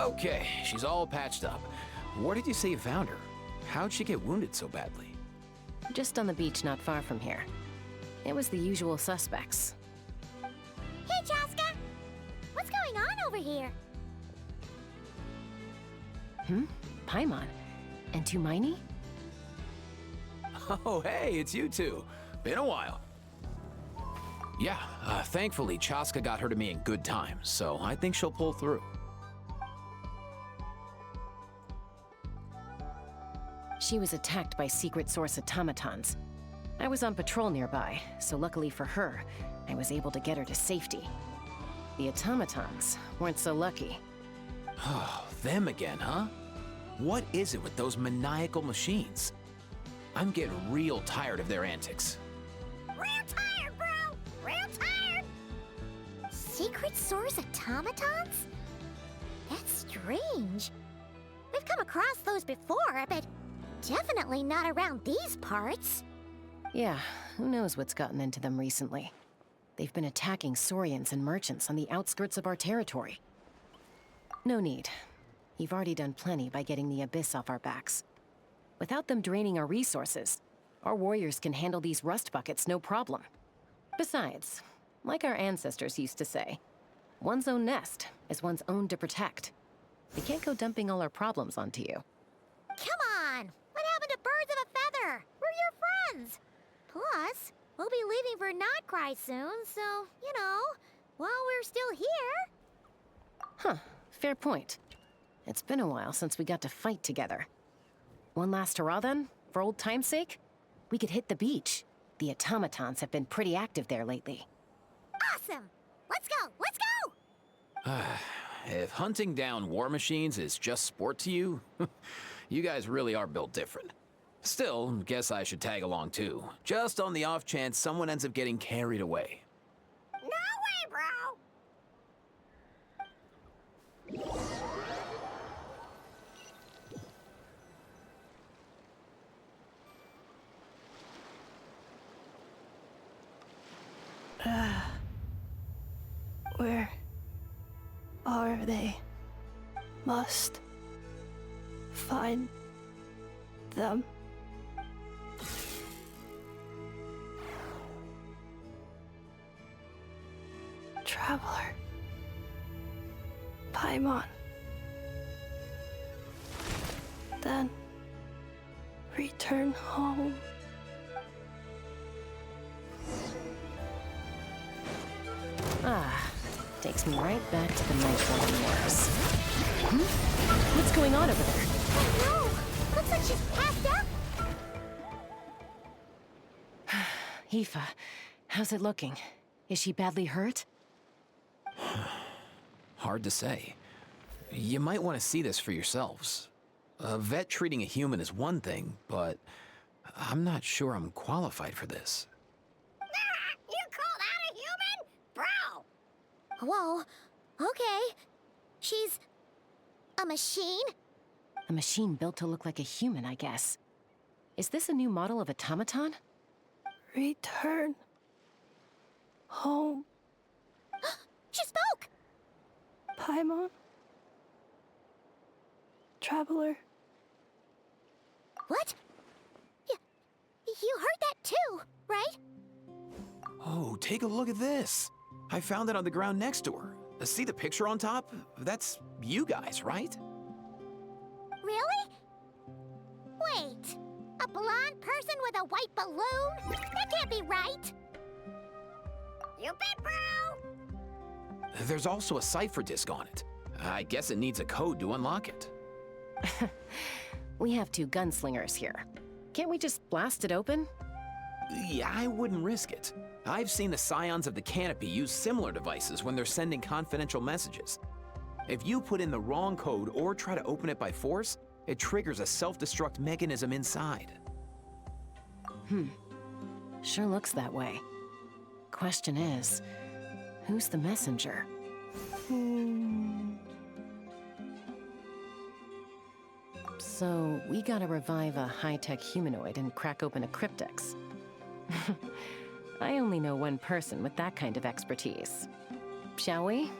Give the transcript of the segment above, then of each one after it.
Okay, she's all patched up. Where did you say you found her? How'd she get wounded so badly? Just on the beach not far from here. It was the usual suspects. Hey, Chaska! What's going on over here? Paimon? And Tumaini? Oh, hey, it's you two. Been a while. Yeah, thankfully, Chaska got her to me in good time, so I think she'll pull through. She was attacked by secret source automatons. I was on patrol nearby, so luckily for her, I was able to get her to safety. The automatons weren't so lucky. Oh, them again, huh? What is it with those maniacal machines? I'm getting real tired of their antics. Real tired, bro! Real tired! Secret source automatons? That's strange. We've come across those before, but definitely not around these parts. Yeah, who knows what's gotten into them recently. They've been attacking Saurians and merchants on the outskirts of our territory. No need. You've already done plenty by getting the Abyss off our backs. Without them draining our resources, our warriors can handle these rust buckets no problem. Besides, like our ancestors used to say, one's own nest is one's own to protect. We can't go dumping all our problems onto you. Come on! What happened to birds of a feather? We're your friends! Plus, we'll be leaving for Notcry soon, so, you know, while we're still here... Huh, fair point. It's been a while since we got to fight together. One last hurrah then, for old time's sake? We could hit the beach. The automatons have been pretty active there lately. Awesome! Let's go! Let's go! If hunting down war machines is just sport to you, you guys really are built different. Still, guess I should tag along too, just on the off chance someone ends up getting carried away. No way, bro! Where are they? Must find them. Traveler. Paimon. Then return home. Takes me right back to the Nightfall Wars. What's going on over there? Oh no! Looks like she's passed out! Aoife, how's it looking? Is she badly hurt? Hard to say. You might want to see this for yourselves. A vet treating a human is one thing, but I'm not sure I'm qualified for this. You call that a human? Bro! Whoa, okay. She's... a machine? A machine built to look like a human, I guess. Is this a new model of automaton? Return home. She spoke! Paimon. Traveler. What? You heard that too, right? Oh, take a look at this. I found it on the ground next to her. See the picture on top? That's you guys, right? Really? Wait, a blonde person with a white balloon? That can't be right. You bet, bro! There's also a cipher disk on it. I guess it needs a code to unlock it. We have 2 gunslingers here. Can't we just blast it open? Yeah, I wouldn't risk it. I've seen the Scions of the Canopy use similar devices when they're sending confidential messages. If you put in the wrong code or try to open it by force, it triggers a self-destruct mechanism inside. Sure looks that way. Question is, who's the messenger? So, we gotta revive a high-tech humanoid and crack open a cryptex. I only know one person with that kind of expertise. Shall we?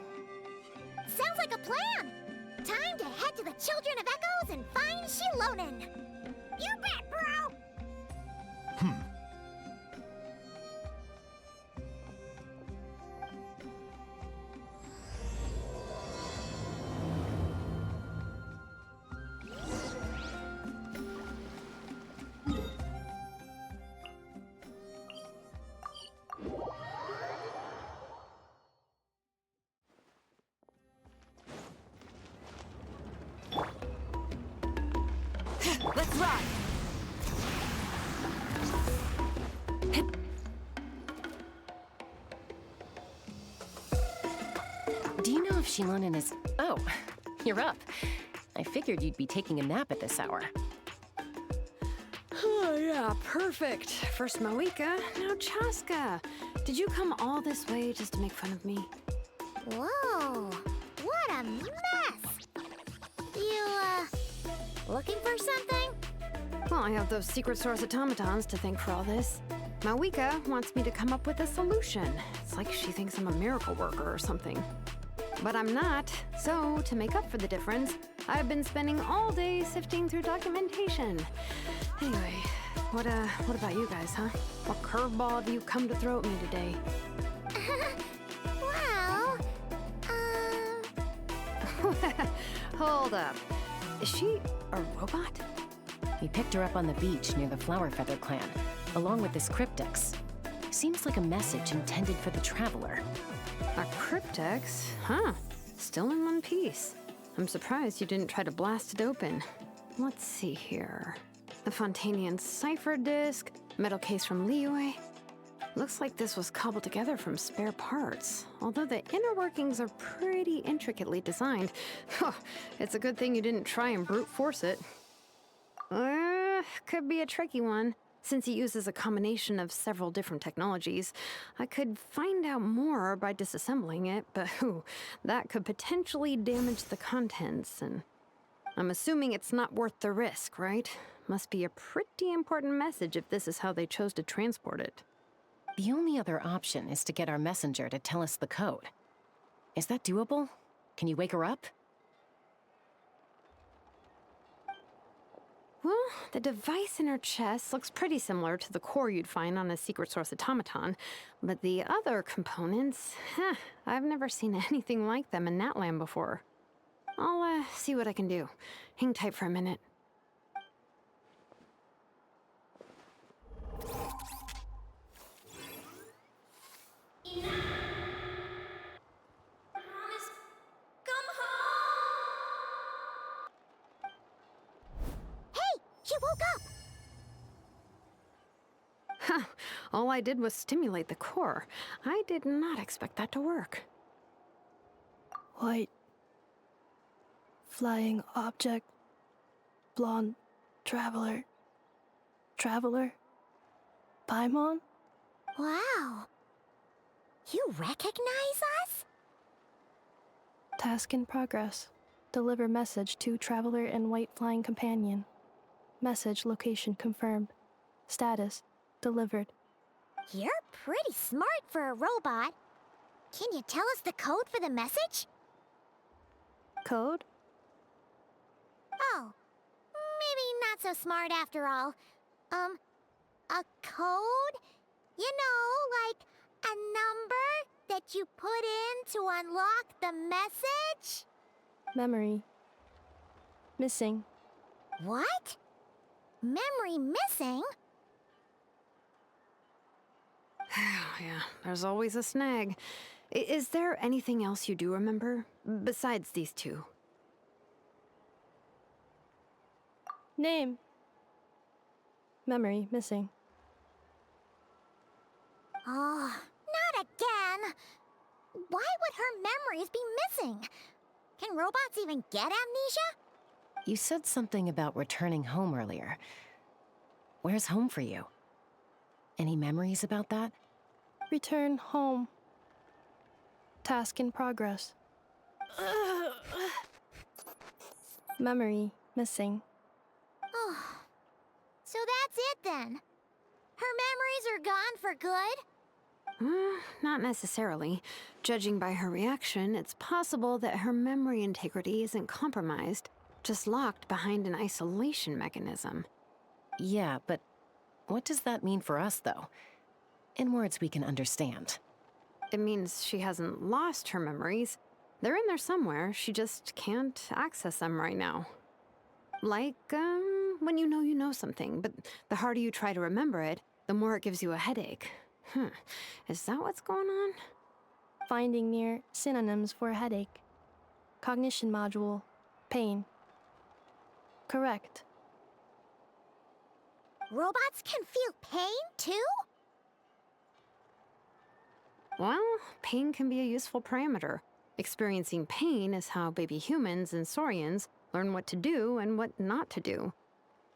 Sounds like a plan! Time children of Echoes and fine Shilonin. You bet, bro! Let's ride! Do you know if Shilonin is... Oh, you're up. I figured you'd be taking a nap at this hour. Oh, yeah, perfect. First Mawika, now Chaska. Did you come all this way just to make fun of me? Whoa, what a mess! You, looking for something? Well, I have those secret source automatons to thank for all this. Mawika wants me to come up with a solution. It's like she thinks I'm a miracle worker or something. But I'm not, so to make up for the difference, I've been spending all day sifting through documentation. Anyway, what about you guys, huh? What curveball have you come to throw at me today? Well, Hold up. Is she a robot? We picked her up on the beach near the Flower Feather clan, along with this cryptex. Seems like a message intended for the Traveler. A cryptex? Huh. Still in one piece. I'm surprised you didn't try to blast it open. Let's see here. The Fontanian cipher disk, metal case from Liyue. Looks like this was cobbled together from spare parts, although the inner workings are pretty intricately designed. It's a good thing you didn't try and brute force it. Could be a tricky one. Since it uses a combination of several different technologies, I could find out more by disassembling it, but that could potentially damage the contents, and I'm assuming it's not worth the risk, right? Must be a pretty important message if this is how they chose to transport it. The only other option is to get our messenger to tell us the code. Is that doable? Can you wake her up? Well, the device in her chest looks pretty similar to the core you'd find on a secret source automaton, but the other components, I've never seen anything like them in Natlan before. I'll see what I can do. Hang tight for a minute. She woke up! All I did was stimulate the core. I did not expect that to work. White. Flying object. Blonde. Traveler. Traveler. Paimon? Wow. You recognize us? Task in progress. Deliver message to Traveler and White Flying Companion. Message location confirmed. Status delivered. You're pretty smart for a robot. Can you tell us the code for the message? Code? Oh, maybe not so smart after all. A code? You know, like a number that you put in to unlock the message? Memory. Missing. What? Memory missing? Yeah, there's always a snag. Is there anything else you do remember, besides these two? Name. Memory missing. Oh, not again! Why would her memories be missing? Can robots even get amnesia? You said something about returning home earlier. Where's home for you? Any memories about that? Return home. Task in progress. Memory missing. Oh, so that's it then. Her memories are gone for good? Not necessarily. Judging by her reaction, it's possible that her memory integrity isn't compromised. just locked behind an isolation mechanism. Yeah, but what does that mean for us, though? In words we can understand. It means she hasn't lost her memories. They're in there somewhere, she just can't access them right now. Like, when you know something, but the harder you try to remember it, the more it gives you a headache. Is that what's going on? Finding near synonyms for headache. Cognition module. Pain. Correct. Robots can feel pain, too? Well, pain can be a useful parameter. Experiencing pain is how baby humans and saurians learn what to do and what not to do.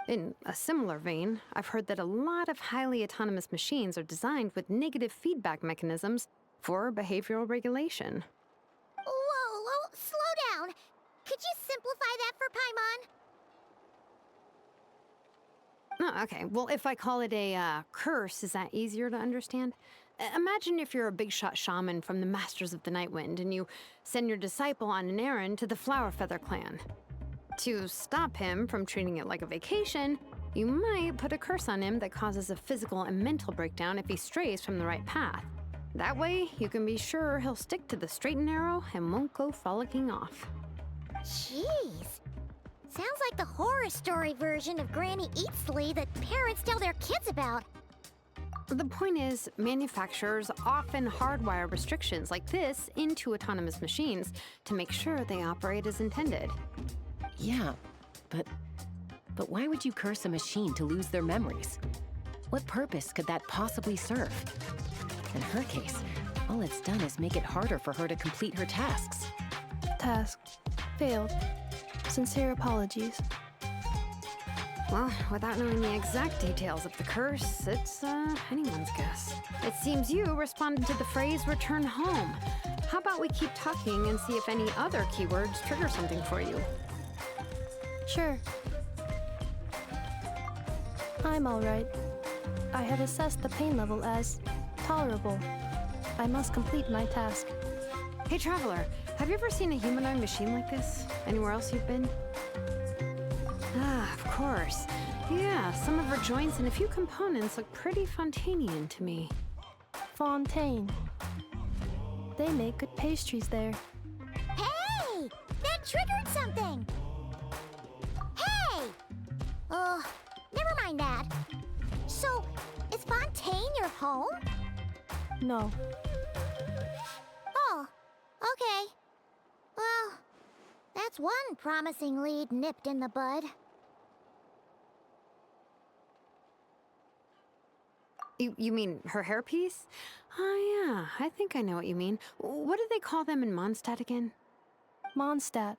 In a similar vein, I've heard that a lot of highly autonomous machines are designed with negative feedback mechanisms for behavioral regulation. Whoa, slow down. Could you simplify that for Paimon? Oh, okay, well, if I call it a curse, is that easier to understand? Imagine if you're a big shot shaman from the Masters of the Nightwind and you send your disciple on an errand to the Flowerfeather clan. To stop him from treating it like a vacation, you might put a curse on him that causes a physical and mental breakdown if he strays from the right path. That way, you can be sure he'll stick to the straight and narrow and won't go frolicking off. Jeez. Sounds like the horror story version of Granny Eatsley that parents tell their kids about. The point is, manufacturers often hardwire restrictions like this into autonomous machines to make sure they operate as intended. Yeah, but why would you curse a machine to lose their memories? What purpose could that possibly serve? In her case, all it's done is make it harder for her to complete her tasks. Task. Failed. Sincere apologies. Well, without knowing the exact details of the curse, it's anyone's guess. It seems you responded to the phrase return home. How about we keep talking and see if any other keywords trigger something for you? Sure. I'm alright. I have assessed the pain level as tolerable. I must complete my task. Hey, Traveler, have you ever seen a humanoid machine like this? Anywhere else you've been? Ah, of course. Yeah, some of her joints and a few components look pretty Fontanian to me. Fontaine. They make good pastries there. Hey! That triggered something! Hey! Oh, never mind that. So, is Fontaine your home? No. Oh, okay. Well, that's one promising lead nipped in the bud. You mean her hairpiece? Oh, yeah, I think I know what you mean. What do they call them in Mondstadt again? Mondstadt.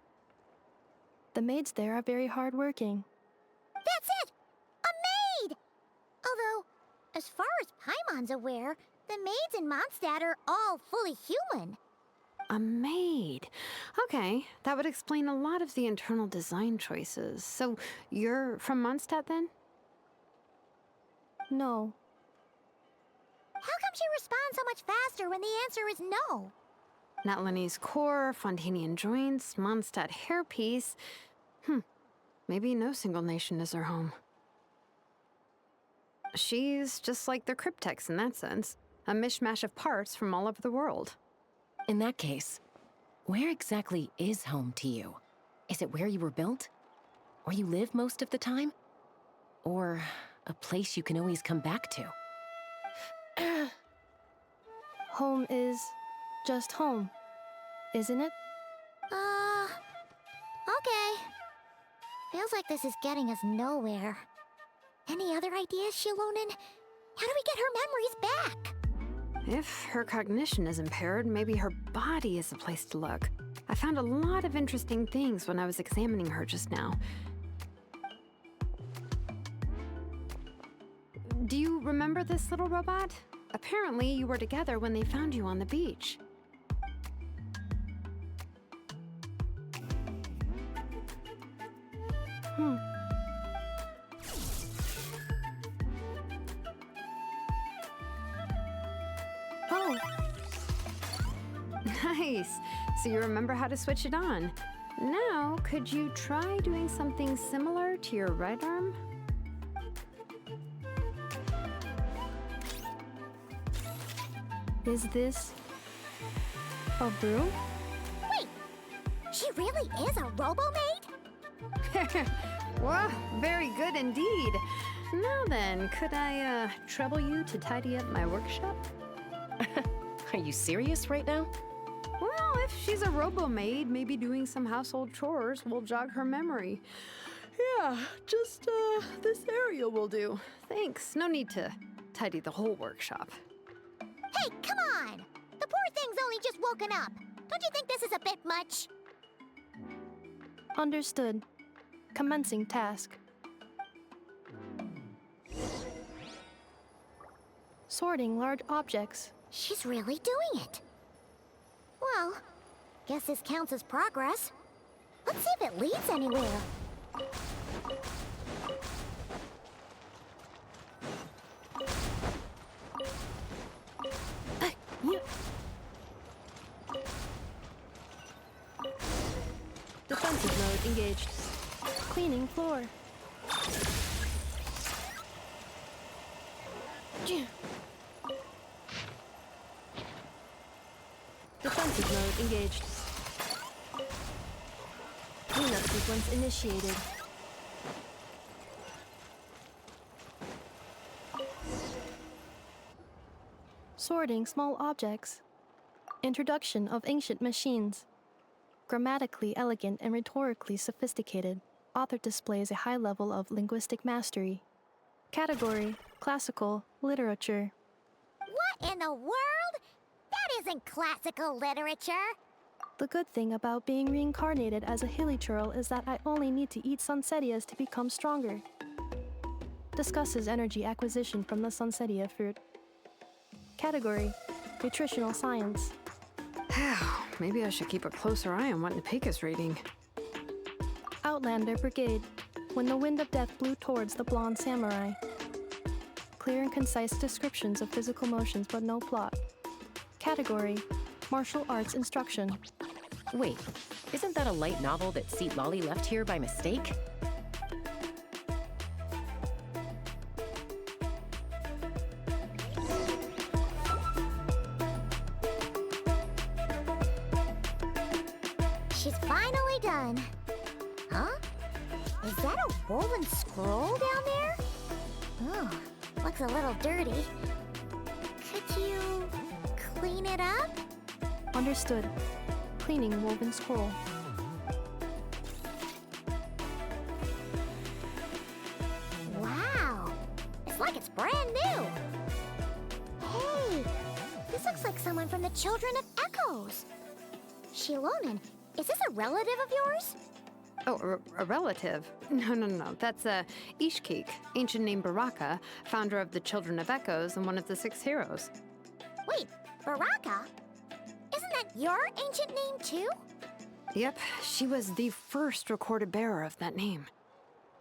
The maids there are very hardworking. That's it! A maid! Although, as far as Paimon's aware, the maids in Mondstadt are all fully human. A maid. Okay, that would explain a lot of the internal design choices. So, you're from Mondstadt then? No. How come she responds so much faster when the answer is no? Natlanese core, Fontanian joints, Mondstadt hairpiece. Maybe no single nation is her home. She's just like the cryptex in that sense. A mishmash of parts from all over the world. In that case, where exactly is home to you? Is it where you were built? Where you live most of the time? Or a place you can always come back to? Home is just home, isn't it? Okay. Feels like this is getting us nowhere. Any other ideas, Shilonen? How do we get her memories back? If her cognition is impaired, maybe her body is the place to look. I found a lot of interesting things when I was examining her just now. Do you remember this little robot? Apparently, you were together when they found you on the beach. Oh, Nice. So you remember how to switch it on. Now, could you try doing something similar to your right arm? Is this a broom? Wait, she really is a robo-maid? Wow, very good indeed. Now then, could I trouble you to tidy up my workshop? Are you serious right now? Well, if she's a robo-maid, maybe doing some household chores will jog her memory. Yeah, just this area will do. Thanks, no need to tidy the whole workshop. Hey, come on! The poor thing's only just woken up. Don't you think this is a bit much? Understood. Commencing task. Sorting large objects. She's really doing it. Well, guess this counts as progress. Let's see if it leads anywhere. Defensive mode engaged. Cleaning floor. Defensive mode engaged. Cleanup sequence initiated. Sorting small objects. Introduction of ancient machines. Grammatically elegant and rhetorically sophisticated, author displays a high level of linguistic mastery. Category: classical literature. What in the world? That isn't classical literature. The good thing about being reincarnated as a hilly churl is that I only need to eat sunsetias to become stronger. Discusses energy acquisition from the sunsetia fruit. Category: nutritional science. Maybe I should keep a closer eye on what Napika's reading. Outlander Brigade. When the wind of death blew towards the blonde samurai. Clear and concise descriptions of physical motions but no plot. Category: martial arts instruction. Wait, isn't that a light novel that Seat Lolly left here by mistake? She's finally done. Huh? Is that a woven scroll down there? Oh, looks a little dirty. Could you clean it up? Understood. Cleaning woven scroll. Wow, it's like it's brand new. Hey, this looks like someone from the Children of Echoes. Shilonen, is this a relative of yours? Oh, a relative? No. That's Ishkik, ancient name Baraka, founder of the Children of Echoes and one of the 6 heroes. Wait, Baraka? Isn't that your ancient name too? Yep, she was the first recorded bearer of that name.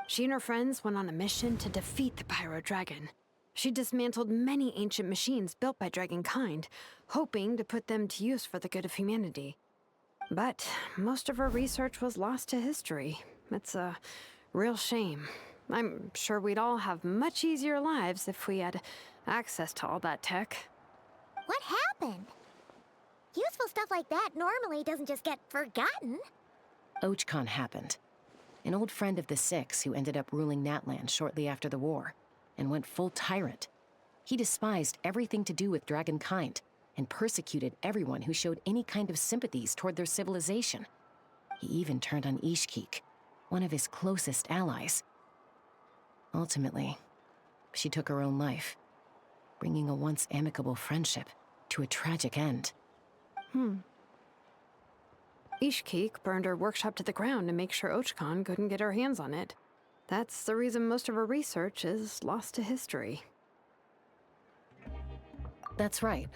She and her friends went on a mission to defeat the Pyro Dragon. She dismantled many ancient machines built by Dragonkind, hoping to put them to use for the good of humanity. But most of her research was lost to history. It's a real shame. I'm sure we'd all have much easier lives if we had access to all that tech. What happened? Useful stuff like that normally doesn't just get forgotten. Ochkon happened. An old friend of the 6 who ended up ruling Natlan shortly after the war, and went full tyrant. He despised everything to do with Dragonkind, and persecuted everyone who showed any kind of sympathies toward their civilization. He even turned on Ishkik, one of his closest allies. Ultimately, she took her own life, bringing a once amicable friendship to a tragic end. Ishkik burned her workshop to the ground to make sure Ochkon couldn't get her hands on it. That's the reason most of her research is lost to history. That's right.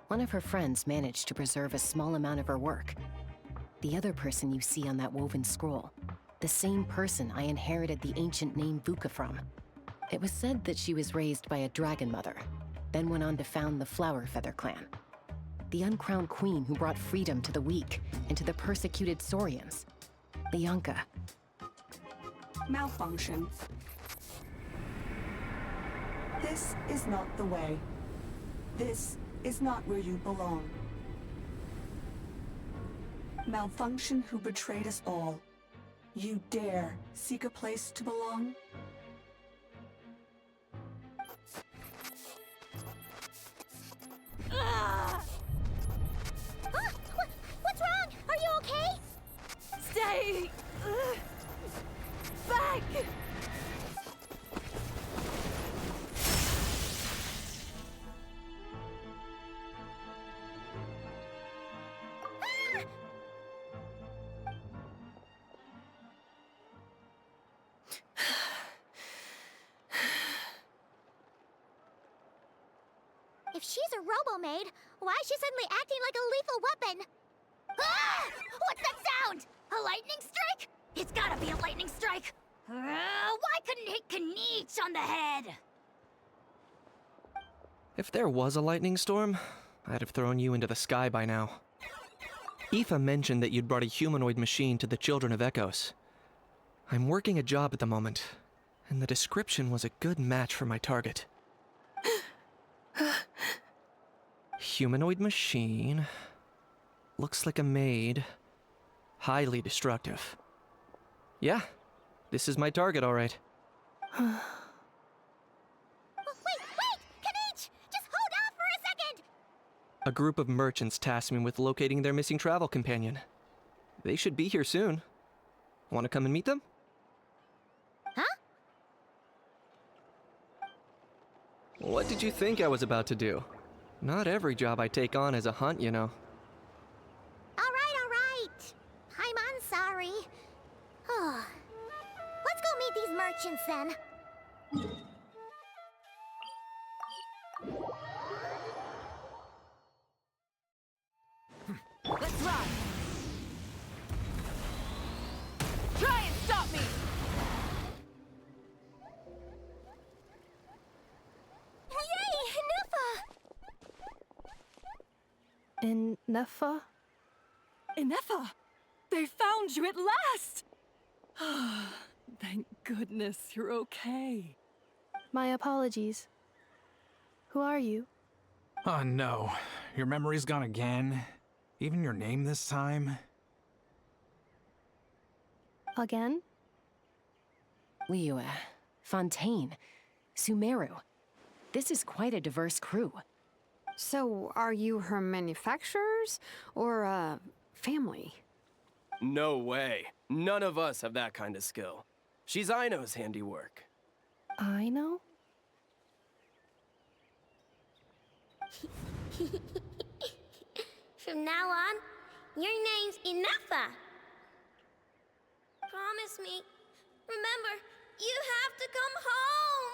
One of her friends managed to preserve a small amount of her work. The other person you see on that woven scroll, the same person I inherited the ancient name Vuka from. It was said that she was raised by a dragon mother, then went on to found the Flower Feather clan. The uncrowned queen who brought freedom to the weak and to the persecuted Saurians. Bianca. Malfunction. This is not the way. This is not where you belong. Malfunction who betrayed us all. You dare seek a place to belong? What's wrong? Are you okay? Stay back! If she's a robo-maid, why is she suddenly acting like a lethal weapon? Ah! What's that sound? A lightning strike? It's gotta be a lightning strike! Why couldn't it hit Kniech on the head? If there was a lightning storm, I'd have thrown you into the sky by now. Aoife mentioned that you'd brought a humanoid machine to the Children of Echoes. I'm working a job at the moment, and the description was a good match for my target. Humanoid machine. Looks like a maid. Highly destructive. Yeah, this is my target, all right. Wait! Kniech! Just hold on for a second! A group of merchants tasked me with locating their missing travel companion. They should be here soon. Want to come and meet them? Huh? What did you think I was about to do? Not every job I take on is a hunt, you know. All right. I'm sorry. Let's go meet these merchants then. Let's run! Try and stop me! Yay! Nufa! In Nefa? Inefa! They found you at last! Thank goodness you're okay. My apologies. Who are you? Oh no, your memory's gone again? Even your name this time? Again? Liyue, Fontaine, Sumeru. This is quite a diverse crew. So, are you her manufacturers or family? No way. None of us have that kind of skill. She's Aino's handiwork. I know? From now on, your name's Inefa. Promise me. Remember, you have to come home.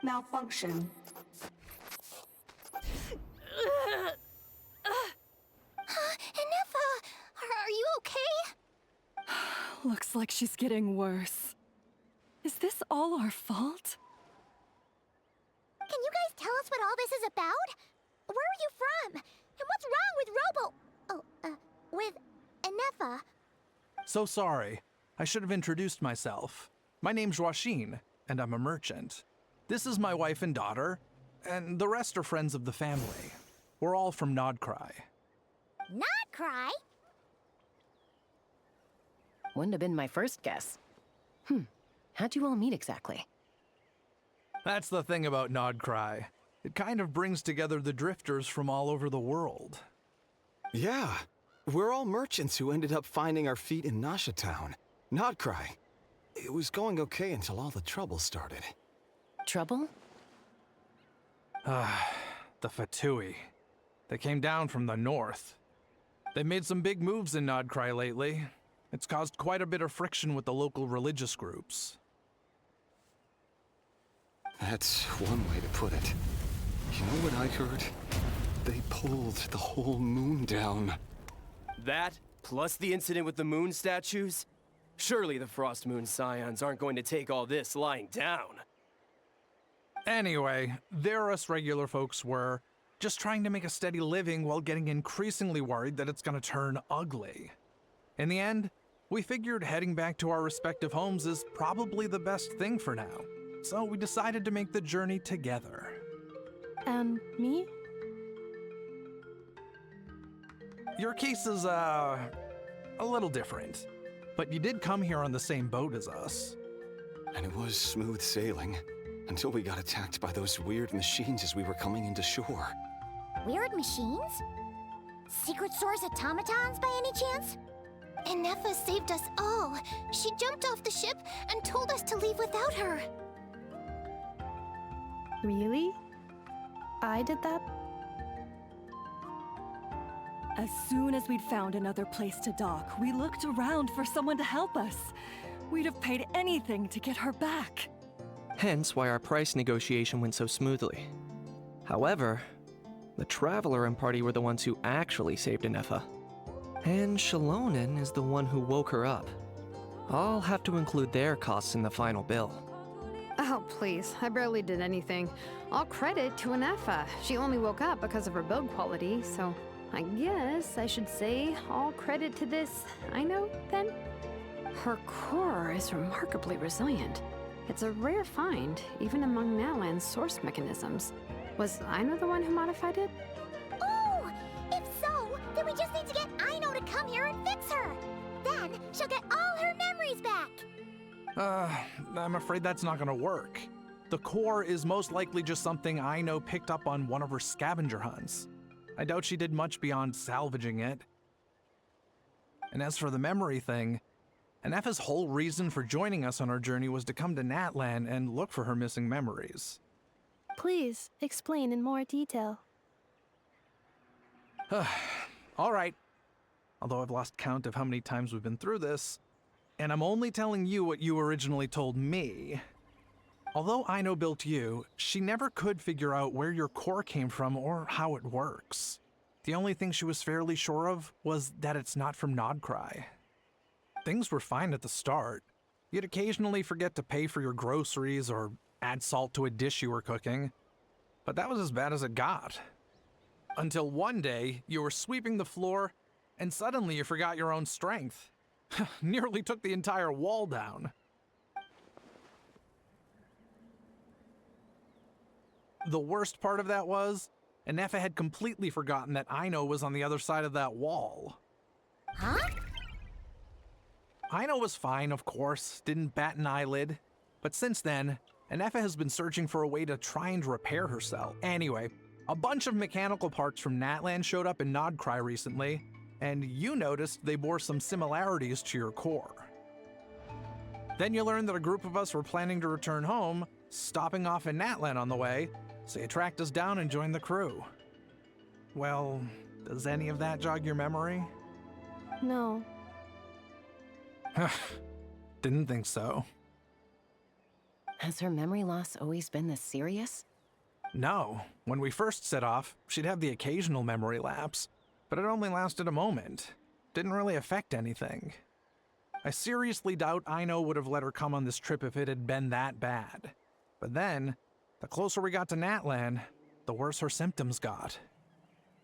Malfunction. Inefa, are you okay? Looks like she's getting worse. Is this all our fault? Can you guys tell us what all this is about? Where are you from? And what's wrong with with Inefa? So sorry. I should have introduced myself. My name's Joachine, and I'm a merchant. This is my wife and daughter, and the rest are friends of the family. We're all from Nodcry. Not cry? Wouldn't have been my first guess. How'd you all meet exactly? That's the thing about Nodcry. It kind of brings together the drifters from all over the world. Yeah, we're all merchants who ended up finding our feet in Nasha Town. Nodcry. It was going okay until all the trouble started. Trouble? The Fatui. They came down from the north. They've made some big moves in Nodcry lately. It's caused quite a bit of friction with the local religious groups. That's one way to put it. You know what I heard? They pulled the whole moon down. That, plus the incident with the moon statues? Surely the Frost Moon Scions aren't going to take all this lying down. Anyway, there us regular folks were just trying to make a steady living while getting increasingly worried that it's gonna turn ugly. In the end, we figured heading back to our respective homes is probably the best thing for now. So we decided to make the journey together. And me? Your case is, a little different. But you did come here on the same boat as us. And it was smooth sailing, until we got attacked by those weird machines as we were coming into shore. Weird machines? Secret Source automatons by any chance? And Neffa saved us all. She jumped off the ship and told us to leave without her. Really? I did that? As soon as we'd found another place to dock, we looked around for someone to help us. We'd have paid anything to get her back. Hence why our price negotiation went so smoothly. However, the Traveler and party were the ones who actually saved Anefa. And Shalonen is the one who woke her up. I'll have to include their costs in the final bill. Oh, please. I barely did anything. All credit to Anefa. She only woke up because of her build quality, so I guess I should say all credit to this Aino, then? Her core is remarkably resilient. It's a rare find, even among Natlan's source mechanisms. Was Aino the one who modified it? Oh! If so, then we just need to get Aino to come here and fix her. Then she'll get all her memories back. I'm afraid that's not gonna work. The core is most likely just something Aino picked up on one of her scavenger hunts. I doubt she did much beyond salvaging it. And as for the memory thing, Anefa's whole reason for joining us on our journey was to come to Natlan and look for her missing memories. Please explain in more detail. All right. Although I've lost count of how many times we've been through this, and I'm only telling you what you originally told me. Although Aino built you, she never could figure out where your core came from or how it works. The only thing she was fairly sure of was that it's not from Nodcry. Things were fine at the start. You'd occasionally forget to pay for your groceries or add salt to a dish you were cooking. But that was as bad as it got. Until one day, you were sweeping the floor, and suddenly you forgot your own strength. Nearly took the entire wall down. The worst part of that was, Anefa had completely forgotten that Aino was on the other side of that wall. Huh? Aino was fine, of course, didn't bat an eyelid. But since then, Anefa has been searching for a way to try and repair herself. Anyway, a bunch of mechanical parts from Natlan showed up in Nodcry recently, and you noticed they bore some similarities to your core. Then you learned that a group of us were planning to return home, stopping off in Natlan on the way, so you tracked us down and joined the crew. Well, does any of that jog your memory? No. Didn't think so. Has her memory loss always been this serious? No. When we first set off, she'd have the occasional memory lapse, but it only lasted a moment. Didn't really affect anything. I seriously doubt Aino would have let her come on this trip if it had been that bad. But then, the closer we got to Natlan, the worse her symptoms got.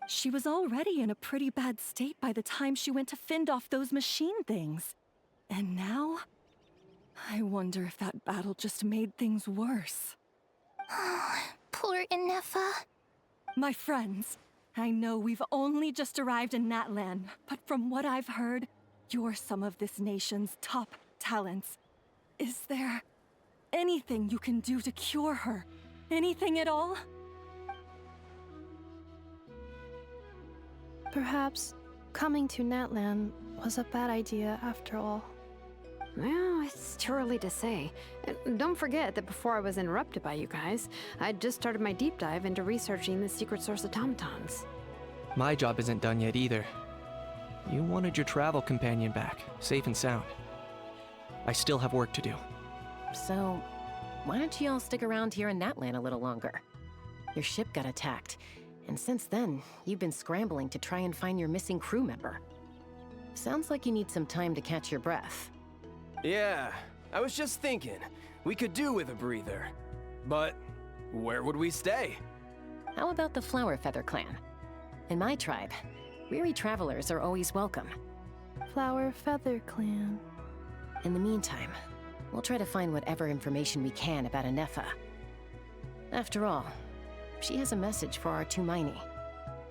She was already in a pretty bad state by the time she went to fend off those machine things. And now? I wonder if that battle just made things worse. Poor Anefa. My friends, I know we've only just arrived in Natlan, but from what I've heard, you're some of this nation's top talents. Is there anything you can do to cure her? Anything at all? Perhaps coming to Natlan was a bad idea after all. Well, it's too early to say. And don't forget that before I was interrupted by you guys, I'd just started my deep dive into researching the secret source automatons. My job isn't done yet either. You wanted your travel companion back, safe and sound. I still have work to do. So, why don't you all stick around here in Natlan a little longer? Your ship got attacked, and since then, you've been scrambling to try and find your missing crew member. Sounds like you need some time to catch your breath. Yeah, I was just thinking, we could do with a breather. But where would we stay? How about the Flower Feather clan? In my tribe, weary travelers are always welcome. Flower Feather Clan. In the meantime, we'll try to find whatever information we can about Anefa. After all, she has a message for our Tumaini.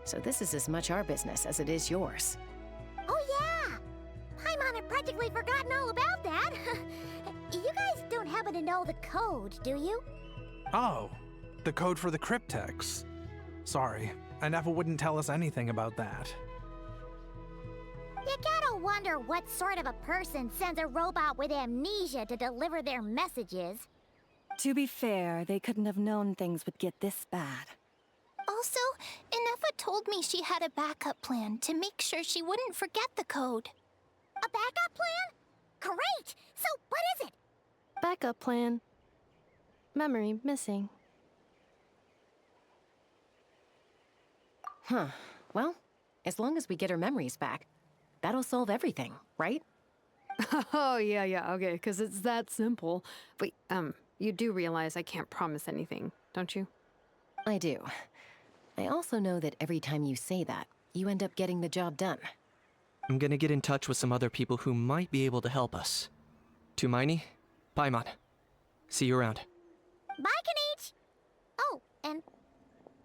So this is as much our business as it is yours. Oh yeah! Paimon had practically forgotten all about that. You guys don't happen to know the code, do you? Oh, the code for the cryptex. Sorry, Anefa wouldn't tell us anything about that. You gotta wonder what sort of a person sends a robot with amnesia to deliver their messages. To be fair, they couldn't have known things would get this bad. Also, Anefa told me she had a backup plan to make sure she wouldn't forget the code. A backup plan? Great! So what is it? Backup plan. Memory missing. Huh. Well, as long as we get her memories back, that'll solve everything, right? Oh, yeah, okay, because it's that simple. Wait, you do realize I can't promise anything, don't you? I do. I also know that every time you say that, you end up getting the job done. I'm gonna get in touch with some other people who might be able to help us. Tumaini, Paimon. See you around. Bye, Kanich! Oh, and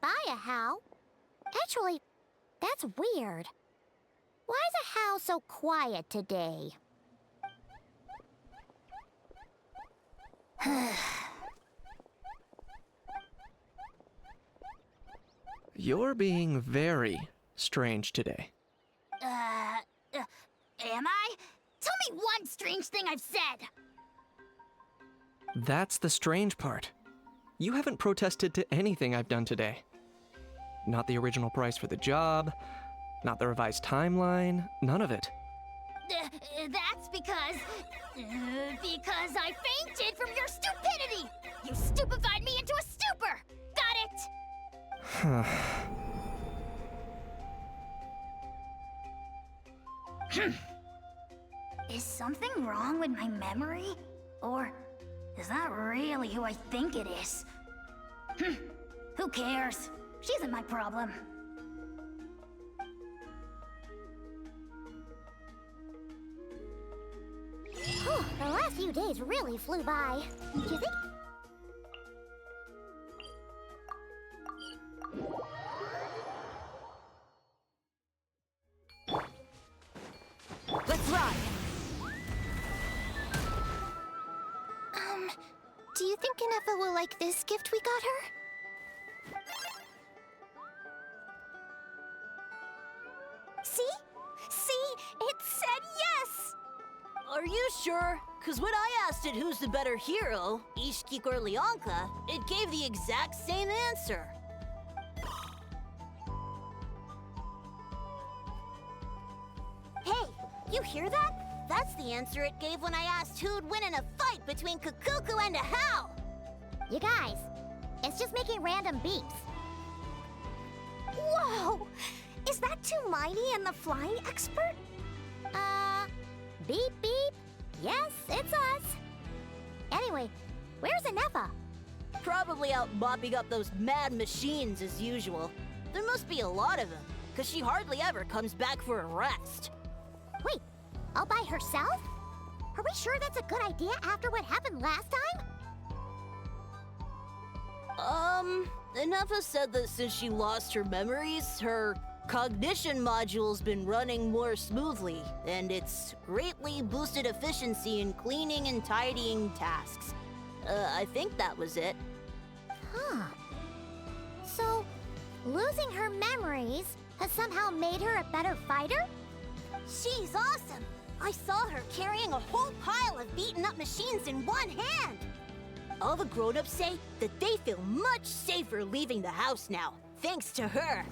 bye, Hal. Actually, that's weird. Why is Hal so quiet today? You're being very strange today. Am I? Tell me one strange thing I've said! That's the strange part. You haven't protested to anything I've done today. Not the original price for the job, not the revised timeline, none of it. That's because I fainted from your stupidity! You stupefied me into a stupor! Got it? Is something wrong with my memory? Or is that really who I think it is? Who cares? She isn't my problem. Whew, the last few days really flew by. Do you think? Let's ride! Do you think Anefa will like this gift we got her? See? It said yes! Are you sure? Cause when I asked it who's the better hero, Ishkik or Leonka, it gave the exact same answer. Hey, you hear that? That's the answer it gave when I asked who'd win in a fight between Kukuku and Hal! You guys, it's just making random beeps. Whoa! Is that Tumaini and the flying expert? Beep beep. Yes, it's us. Anyway, where's Anefa? Probably out mopping up those mad machines as usual. There must be a lot of them, cause she hardly ever comes back for a rest. Wait, all by herself? Are we sure that's a good idea after what happened last time? Anefa said that since she lost her memories, her cognition module's been running more smoothly, and it's greatly boosted efficiency in cleaning and tidying tasks. I think that was it. Huh. So, losing her memories has somehow made her a better fighter? She's awesome! I saw her carrying a whole pile of beaten-up machines in one hand! All the grown-ups say that they feel much safer leaving the house now, thanks to her.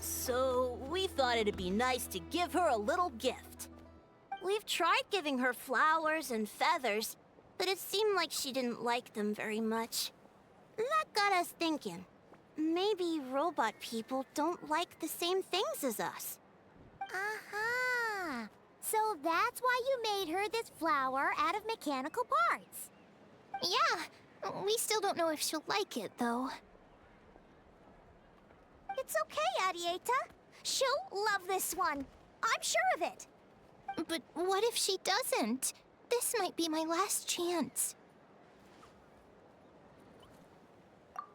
So we thought it'd be nice to give her a little gift. We've tried giving her flowers and feathers, but it seemed like she didn't like them very much. That got us thinking. Maybe robot people don't like the same things as us. Aha! So that's why you made her this flower out of mechanical parts. Yeah, we still don't know if she'll like it, though. It's okay, Arieta. She'll love this one. I'm sure of it. But what if she doesn't? This might be my last chance.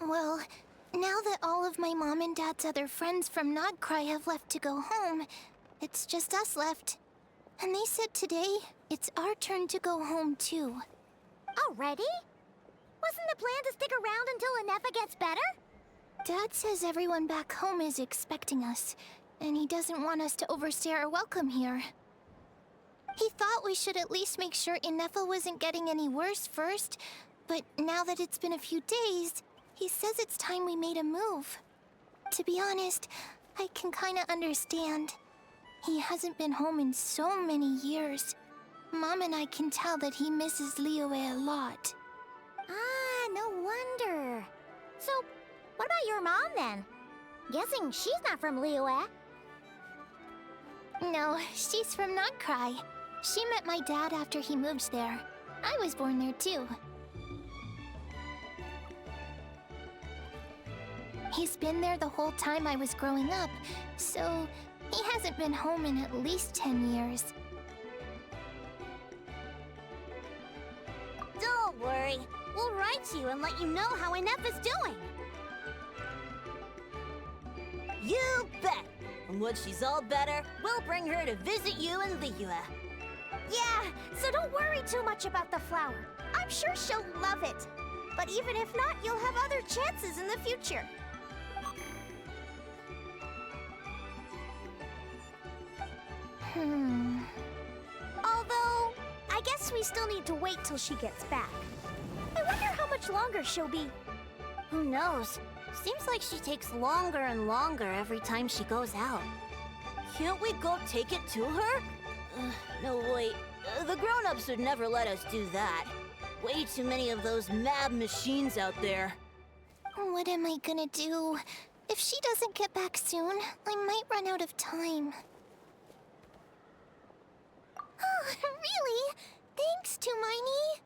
Well, now that all of my mom and dad's other friends from Nodcry have left to go home, it's just us left. And they said today, it's our turn to go home too. Already? Wasn't the plan to stick around until Inefa gets better? Dad says everyone back home is expecting us, and he doesn't want us to overstay our welcome here. He thought we should at least make sure Inefa wasn't getting any worse first, but now that it's been a few days, he says it's time we made a move. To be honest, I can kinda understand. He hasn't been home in so many years. Mom and I can tell that he misses Liyue a lot. Ah, no wonder. So, what about your mom then? Guessing she's not from Liyue. No, she's from Nodcry. She met my dad after he moved there. I was born there too. He's been there the whole time I was growing up, so he hasn't been home in at least 10 years. Don't worry. We'll write to you and let you know how Inefa's doing. You bet! And when she's all better, we'll bring her to visit you in Liyue. Yeah, so don't worry too much about the flower. I'm sure she'll love it. But even if not, you'll have other chances in the future. Although, I guess we still need to wait till she gets back. I wonder how much longer she'll be. Who knows? Seems like she takes longer and longer every time she goes out. Can't we go take it to her? No, wait. The grown-ups would never let us do that. Way too many of those mad machines out there. What am I gonna do? If she doesn't get back soon, I might run out of time. Oh, really? Thanks, Tumaini.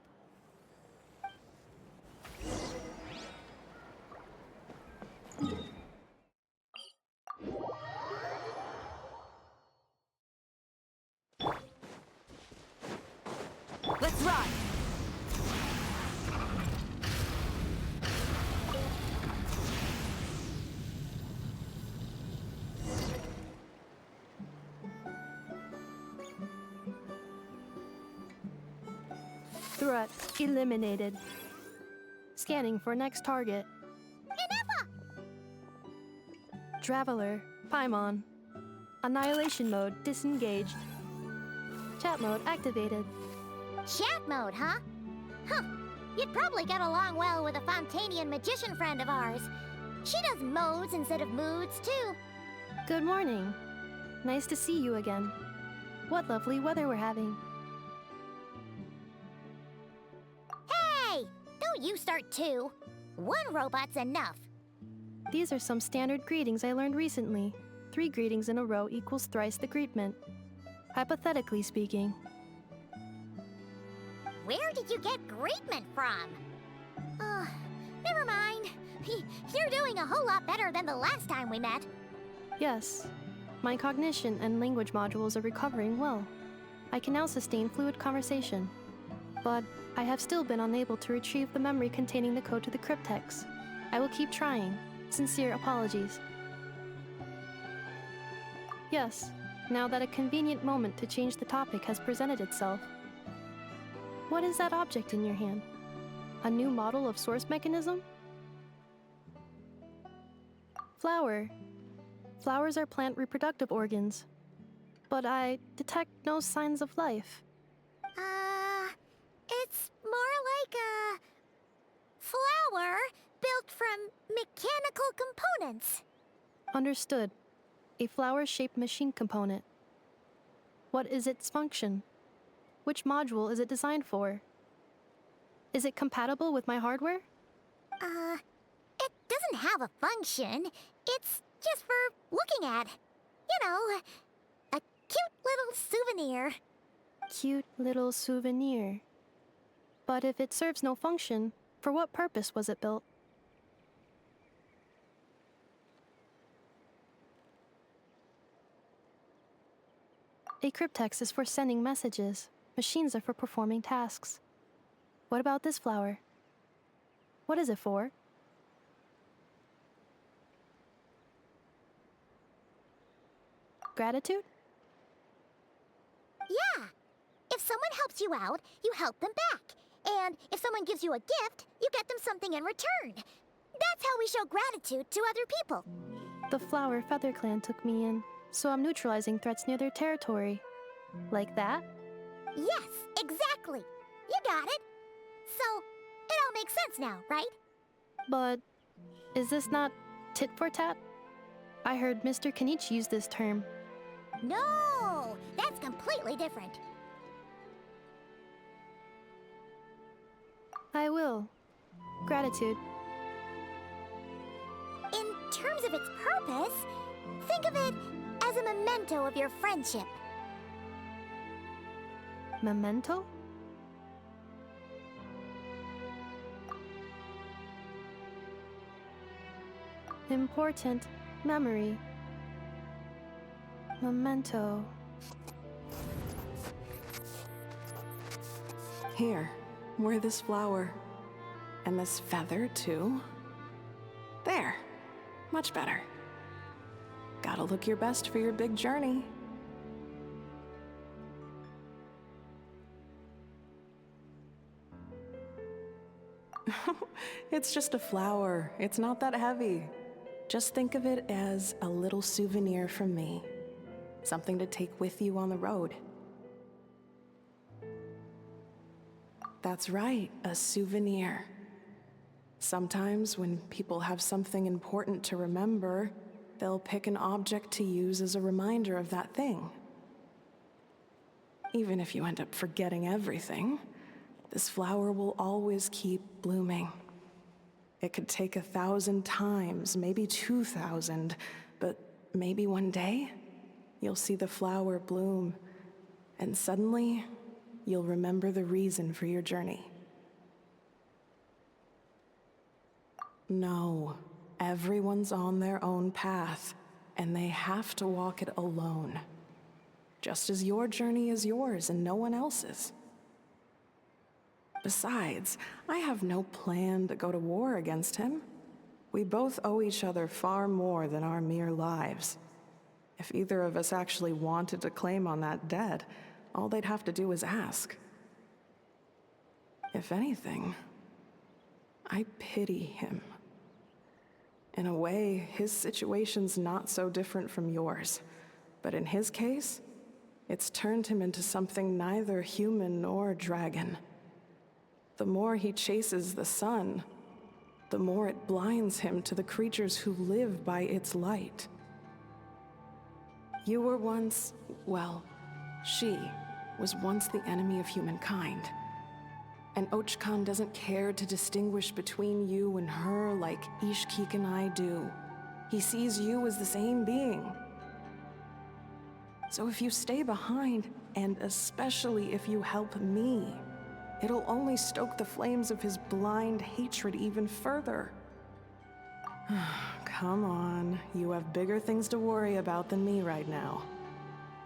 Let's ride! Threat eliminated. Scanning for next target. Inefa! Traveler, Paimon. Annihilation mode disengaged. Chat mode activated. Chat mode, huh? Huh. You'd probably get along well with a Fontanian magician friend of ours. She does modes instead of moods, too. Good morning. Nice to see you again. What lovely weather we're having. Hey! Don't you start too. One robot's enough. These are some standard greetings I learned recently. 3 greetings in a row equals thrice the greetment. Hypothetically speaking. Where did you get greetment from? Never mind. You're doing a whole lot better than the last time we met. Yes. My cognition and language modules are recovering well. I can now sustain fluid conversation. But I have still been unable to retrieve the memory containing the code to the cryptex. I will keep trying. Sincere apologies. Yes, now that a convenient moment to change the topic has presented itself. What is that object in your hand? A new model of source mechanism? Flower. Flowers are plant reproductive organs. But I detect no signs of life. It's more like a flower built from mechanical components. Understood. A flower-shaped machine component. What is its function? Which module is it designed for? Is it compatible with my hardware? It doesn't have a function. It's just for looking at. You know, a cute little souvenir. Cute little souvenir. But if it serves no function, for what purpose was it built? A cryptex is for sending messages. Machines are for performing tasks. What about this flower? What is it for? Gratitude? Yeah. If someone helps you out, you help them back. And if someone gives you a gift, you get them something in return. That's how we show gratitude to other people. The Flower Feather Clan took me in, so I'm neutralizing threats near their territory. Like that? Yes, exactly. You got it. So, it all makes sense now, right? But is this not tit for tat? I heard Mr. Kenichi use this term. No, that's completely different. I will. Gratitude. In terms of its purpose, think of it as a memento of your friendship. Memento? Important memory. Memento. Here, wear this flower. And this feather, too. There. Much better. Gotta look your best for your big journey. It's just a flower. It's not that heavy. Just think of it as a little souvenir from me. Something to take with you on the road. That's right, a souvenir. Sometimes when people have something important to remember, they'll pick an object to use as a reminder of that thing. Even if you end up forgetting everything, this flower will always keep blooming. It could take 1,000 times, maybe 2,000, but maybe one day, you'll see the flower bloom, and suddenly, you'll remember the reason for your journey. No, everyone's on their own path, and they have to walk it alone. Just as your journey is yours and no one else's. Besides, I have no plan to go to war against him. We both owe each other far more than our mere lives. If either of us actually wanted to claim on that debt, all they'd have to do is ask. If anything, I pity him. In a way, his situation's not so different from yours. But in his case, it's turned him into something neither human nor dragon. The more he chases the sun, the more it blinds him to the creatures who live by its light. You were once, well, she was once the enemy of humankind. And Ochkan doesn't care to distinguish between you and her like Ishkik and I do. He sees you as the same being. So if you stay behind, and especially if you help me, it'll only stoke the flames of his blind hatred even further. Come on, you have bigger things to worry about than me right now.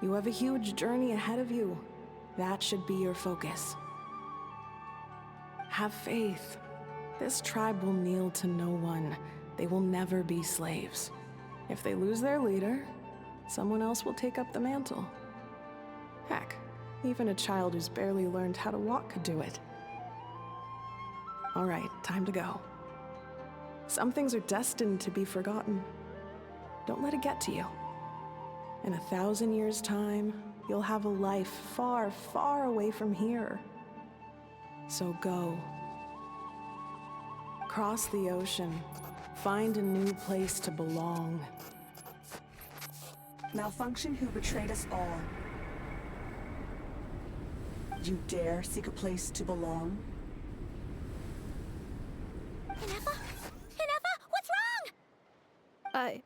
You have a huge journey ahead of you. That should be your focus. Have faith. This tribe will kneel to no one. They will never be slaves. If they lose their leader, someone else will take up the mantle. Heck, even a child who's barely learned how to walk could do it. All right, time to go. Some things are destined to be forgotten. Don't let it get to you. In 1,000 years' time, you'll have a life far, far away from here. So go. Cross the ocean. Find a new place to belong. Malfunction who betrayed us all. You dare seek a place to belong? Inefa? Inefa, what's wrong?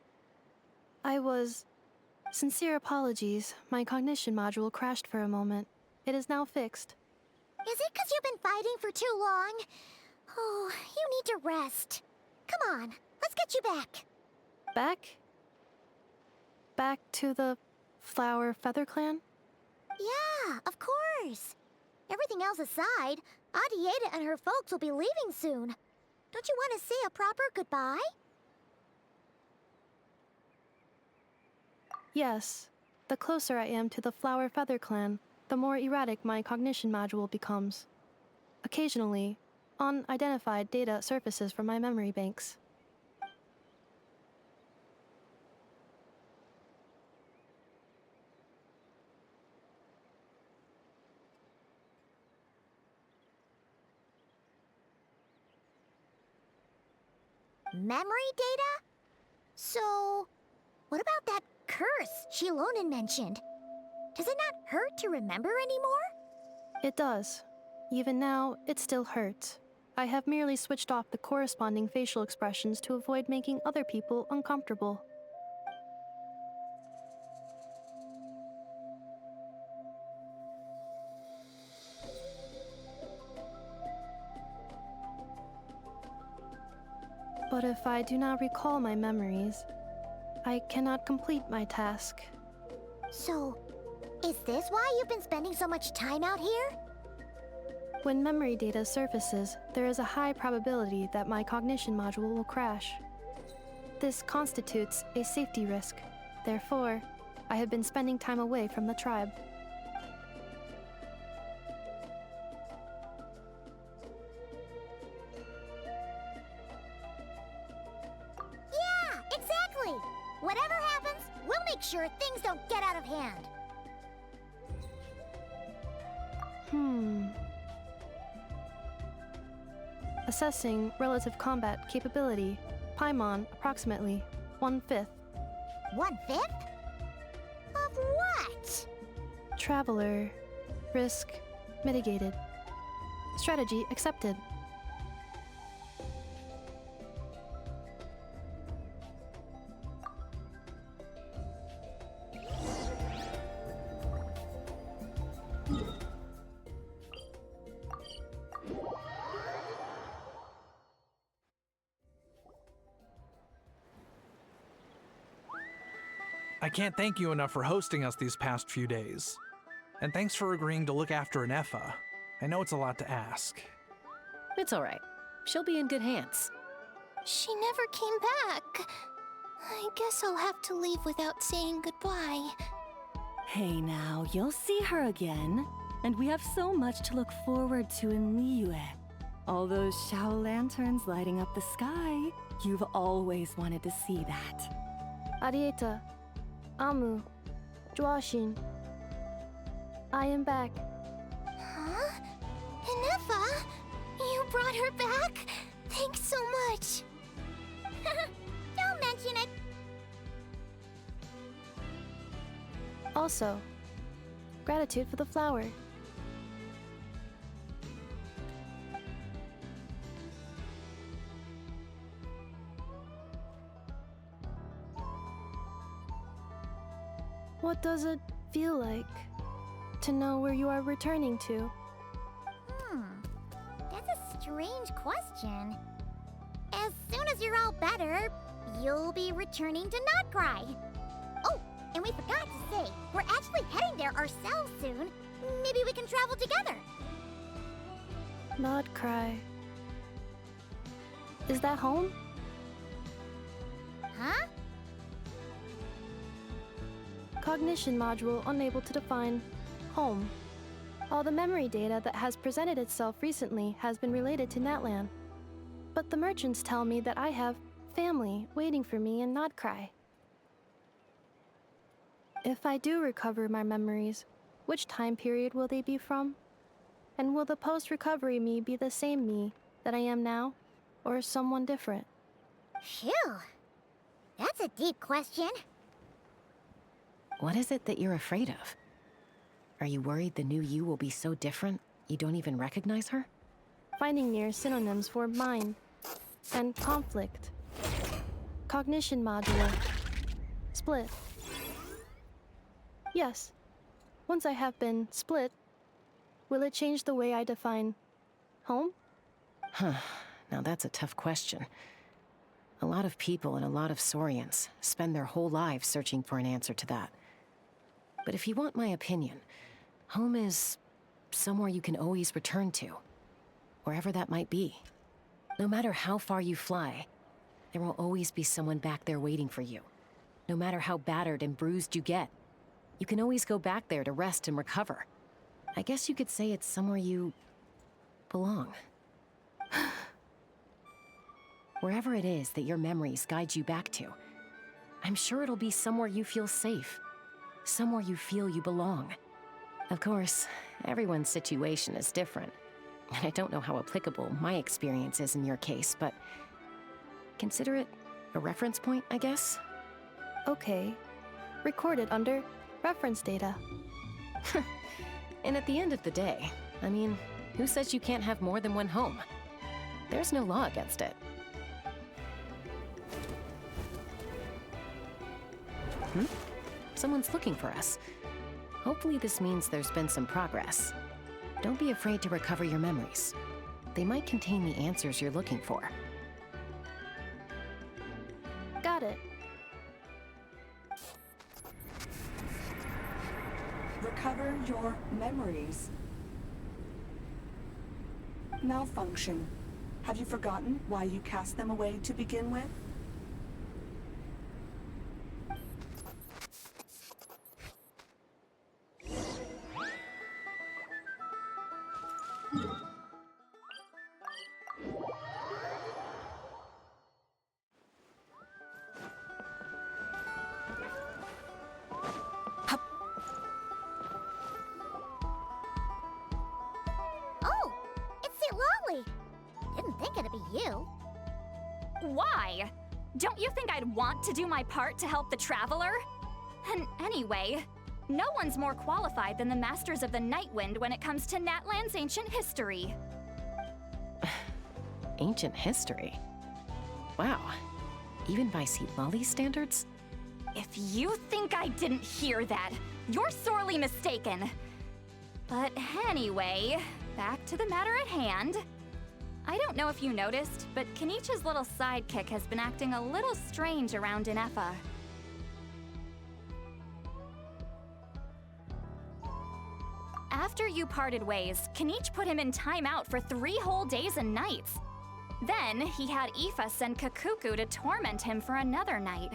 I was... Sincere apologies. My cognition module crashed for a moment. It is now fixed. Is it because you've been fighting for too long? Oh, you need to rest. Come on, let's get you back. Back? Back to the Flower Feather Clan? Yeah, of course. Everything else aside, Adieta and her folks will be leaving soon. Don't you want to say a proper goodbye? Yes. The closer I am to the Flower Feather clan, the more erratic my cognition module becomes. Occasionally, unidentified data surfaces from my memory banks. Memory data? So, what about that curse Shilonen mentioned? Does it not hurt to remember anymore? It does. Even now, it still hurts. I have merely switched off the corresponding facial expressions to avoid making other people uncomfortable. But if I do not recall my memories, I cannot complete my task. So, is this why you've been spending so much time out here? When memory data surfaces, there is a high probability that my cognition module will crash. This constitutes a safety risk. Therefore, I have been spending time away from the tribe. Yeah, exactly! Whatever happens, we'll make sure things don't get out of hand. Assessing relative combat capability. Paimon, approximately 1/5. 1/5? Of what? Traveler. Risk mitigated. Strategy accepted. I can't thank you enough for hosting us these past few days. And thanks for agreeing to look after an Effa. I know it's a lot to ask. It's all right. She'll be in good hands. She never came back. I guess I'll have to leave without saying goodbye. Hey now, you'll see her again. And we have so much to look forward to in Liyue. All those Shao lanterns lighting up the sky. You've always wanted to see that. Arieta, Amu, Joashin. I am back. Huh? Inefa? You brought her back? Thanks so much. Don't mention it. Also, gratitude for the flower. What does it feel like to know where you are returning to? That's a strange question. As soon as you're all better, you'll be returning to Notcry. Oh, and we forgot to say, we're actually heading there ourselves soon. Maybe we can travel together. Notcry. Is that home? Huh? Cognition module unable to define home. All the memory data that has presented itself recently has been related to Natlan. But the merchants tell me that I have family waiting for me in Notcry. If I do recover my memories, which time period will they be from? And will the post-recovery me be the same me that I am now, or someone different? Phew. That's a deep question. What is it that you're afraid of? Are you worried the new you will be so different you don't even recognize her? Finding near synonyms for mind and conflict. Cognition module. Split. Yes. Once I have been split, will it change the way I define home? Now that's a tough question. A lot of people and a lot of Saurians spend their whole lives searching for an answer to that. But if you want my opinion, Home is somewhere you can always return to, wherever that might be. No matter how far you fly, there will always be someone back there waiting for you. No matter how battered and bruised you get, you can always go back there to rest and recover. I guess you could say it's somewhere you belong. Wherever it is that your memories guide you back to, I'm sure it'll be somewhere you feel safe, somewhere you feel you belong. Of course, everyone's situation is different, and I don't know how applicable my experience is in your case, but consider it a reference point, I guess? Okay. Recorded under reference data. And at the end of the day, I mean, who says you can't have more than one home? There's no law against it. Someone's looking for us. Hopefully this means there's been some progress. Don't be afraid to recover your memories. They might contain the answers you're looking for. Got it. Recover your memories. Malfunction. Have you forgotten why you cast them away to begin with? Oh, it's Lolly. Didn't think it'd be you. Why? Don't you think I'd want to do my part to help the Traveler? And anyway, no one's more qualified than the Masters of the Nightwind when it comes to Natlan's ancient history. Ancient history? Wow. Even by Lolly's standards? If you think I didn't hear that, you're sorely mistaken. But anyway, back to the matter at hand. I don't know if you noticed, but Kenichi's little sidekick has been acting a little strange around Inefa. After you parted ways, Kenich put him in timeout for 3 whole days and nights. Then, he had Aoife send Kakuku to torment him for another night.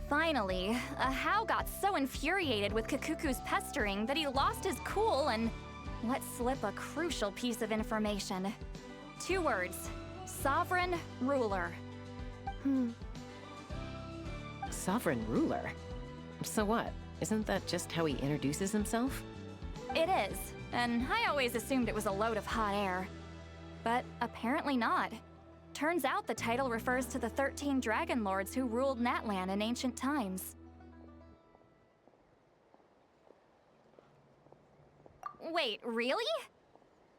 Finally, Ahau got so infuriated with Kakuku's pestering that he lost his cool and let slip a crucial piece of information. 2 words: Sovereign Ruler. Sovereign ruler? So what? Isn't that just how he introduces himself? It is, and I always assumed it was a load of hot air. But apparently not. Turns out the title refers to the 13 Dragon Lords who ruled Natlan in ancient times. Wait, really?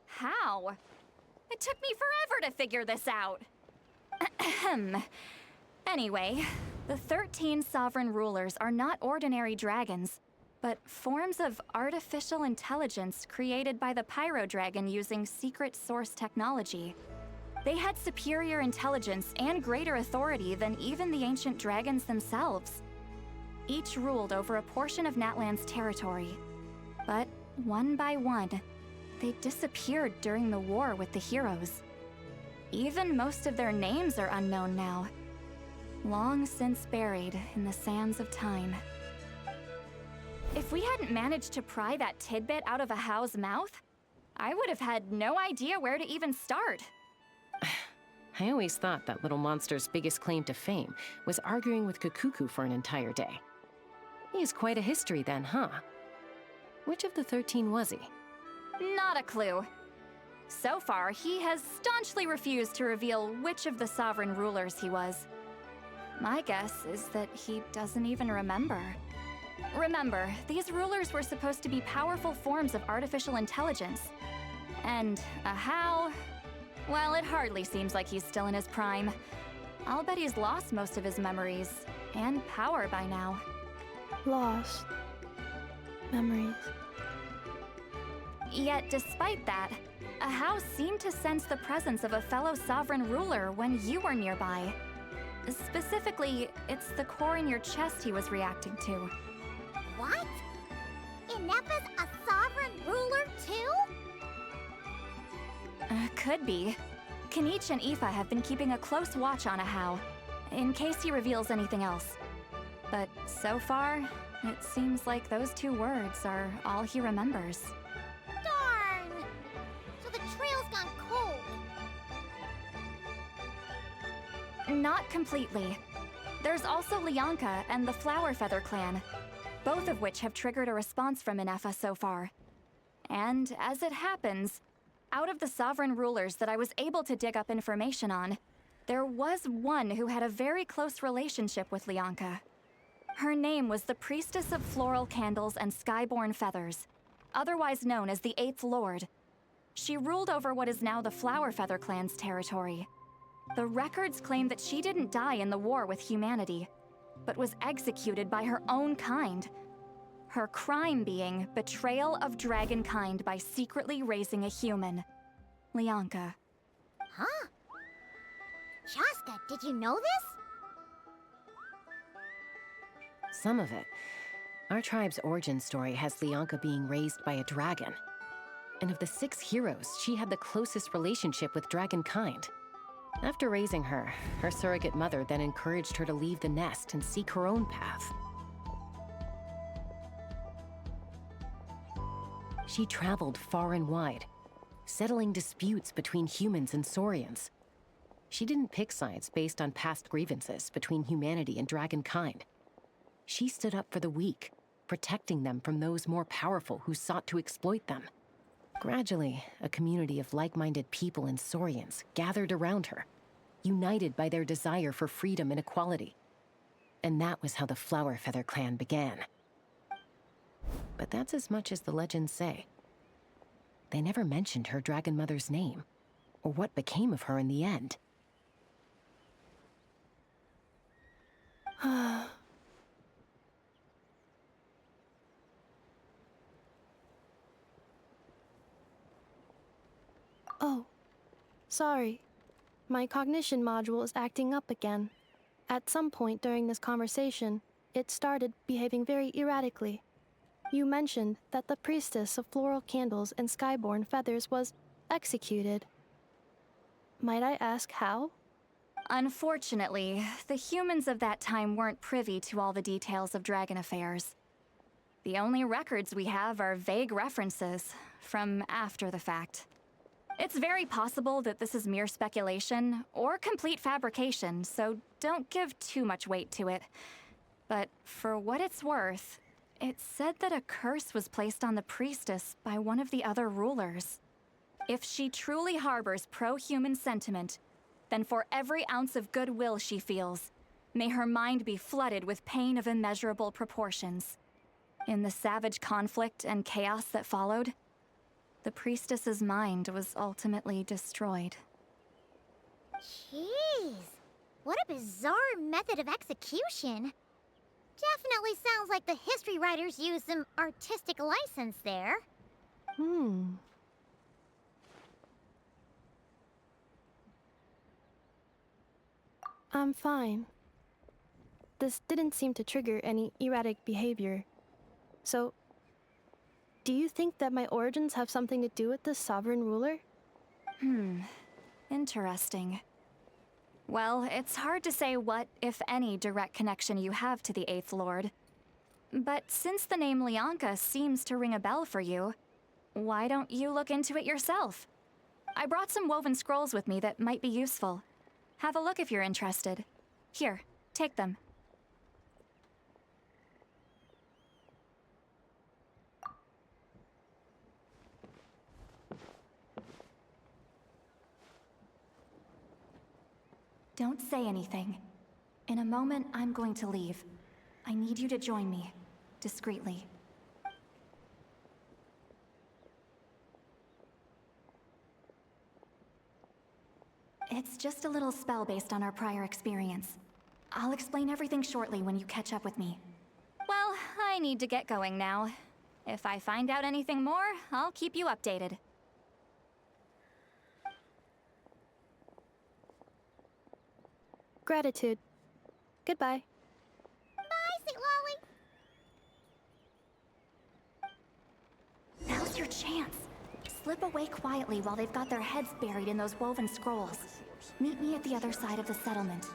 How? It took me forever to figure this out. Anyway, the 13 sovereign rulers are not ordinary dragons, but forms of artificial intelligence created by the Pyro Dragon using secret source technology. They had superior intelligence and greater authority than even the ancient dragons themselves. Each ruled over a portion of Natlan's territory. But one by one, they disappeared during the war with the heroes. Even most of their names are unknown now, long since buried in the sands of time. If we hadn't managed to pry that tidbit out of Ahau's mouth, I would have had no idea where to even start. I always thought that little monster's biggest claim to fame was arguing with Kakuku for an entire day. He has quite a history then, huh? Which of the 13 was he? Not a clue. So far, he has staunchly refused to reveal which of the sovereign rulers he was. My guess is that he doesn't even remember. Remember, these rulers were supposed to be powerful forms of artificial intelligence. And Ahau, well, it hardly seems like he's still in his prime. I'll bet he's lost most of his memories and power by now. Lost. Memories. Yet, despite that, Ahau seemed to sense the presence of a fellow sovereign ruler when you were nearby. Specifically, it's the core in your chest he was reacting to. What? Ineppa's a sovereign ruler too? Could be. Kanich and Aoife have been keeping a close watch on Ahau, in case he reveals anything else. But so far, it seems like those 2 words are all he remembers. Darn! So the trail's gone cold. Not completely. There's also Lianka and the Flower Feather clan, both of which have triggered a response from Ineffa so far. And as it happens, out of the sovereign rulers that I was able to dig up information on, there was one who had a very close relationship with Lianka. Her name was the Priestess of Floral Candles and Skyborn Feathers, otherwise known as the Eighth Lord. She ruled over what is now the Flower Feather clan's territory. The records claim that she didn't die in the war with humanity, but was executed by her own kind. Her crime being betrayal of dragonkind by secretly raising a human. Lianka. Huh? Shaska, did you know this? Some of it. Our tribe's origin story has Lianka being raised by a dragon. And of the 6 heroes, she had the closest relationship with dragonkind. After raising her, her surrogate mother then encouraged her to leave the nest and seek her own path. She traveled far and wide, settling disputes between humans and Saurians. She didn't pick sides based on past grievances between humanity and dragonkind. She stood up for the weak, protecting them from those more powerful who sought to exploit them. Gradually, a community of like-minded people and Saurians gathered around her, united by their desire for freedom and equality. And that was how the Flower Feather clan began. But that's as much as the legends say. They never mentioned her dragon mother's name, or what became of her in the end. Oh, sorry. My cognition module is acting up again. At some point during this conversation, it started behaving very erratically. You mentioned that the Priestess of Floral Candles and Skyborn Feathers was executed. Might I ask how? Unfortunately, the humans of that time weren't privy to all the details of dragon affairs. The only records we have are vague references from after the fact. It's very possible that this is mere speculation or complete fabrication, so don't give too much weight to it. But for what it's worth, it's said that a curse was placed on the priestess by one of the other rulers. If she truly harbors pro-human sentiment, then for every ounce of goodwill she feels, may her mind be flooded with pain of immeasurable proportions. In the savage conflict and chaos that followed, the priestess's mind was ultimately destroyed. Jeez, what a bizarre method of execution. Definitely sounds like the history writers used some artistic license there. I'm fine. This didn't seem to trigger any erratic behavior. So, do you think that my origins have something to do with this sovereign ruler? Interesting. Well, it's hard to say what, if any, direct connection you have to the Eighth Lord. But since the name Lianka seems to ring a bell for you, why don't you look into it yourself? I brought some woven scrolls with me that might be useful. Have a look if you're interested. Here, take them. Don't say anything. In a moment, I'm going to leave. I need you to join me, discreetly. It's just a little spell based on our prior experience. I'll explain everything shortly when you catch up with me. Well, I need to get going now. If I find out anything more, I'll keep you updated. Gratitude. Goodbye. Bye, Sweet Lolly. Now's your chance. Slip away quietly while they've got their heads buried in those woven scrolls. Meet me at the other side of the settlement.